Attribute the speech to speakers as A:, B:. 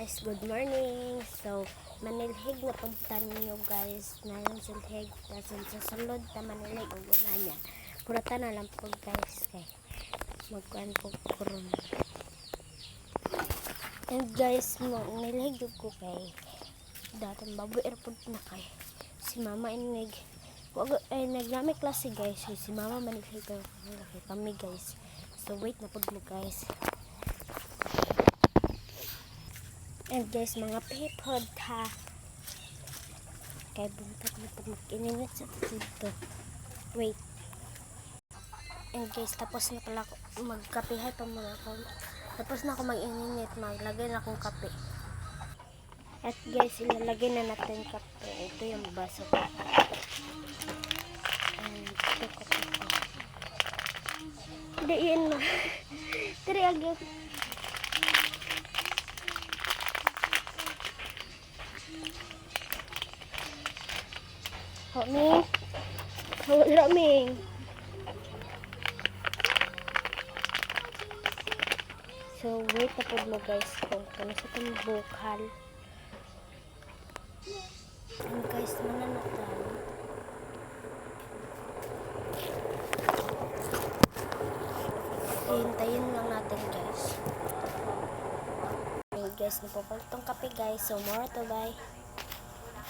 A: guys, good morning. So, manilhig na punta ninyo guys. Nalang silhig. Kasi sa sulod na manilhig ang una niya. Kurata na lang po guys. Kay magkuhan po kuron. And guys, nilhig ko kay datang baboy airport na kay si mama inig. Ay, nagnami klase guys. Si mama manilhig kami guys. So, wait na po mo guys. And guys, mga pipod ha. Kaya buntag na pag mag-ininit sa dito. Wait. And guys, tapos na pala ako magkapihay pa muna ako. Tapos na ako mag-ininit. Maglagay na akong kape. At guys, ilalagay na natin kape. Ito yung baso ko. And ito kape ko. Hindi yun na. Tiri agad. Ming, wala Ming. So wait na po mo guys kung kano sa itong bukal. And guys, mananatan. Hintayin lang natin guys. Okay guys, napapal itong kape guys. So more to buy.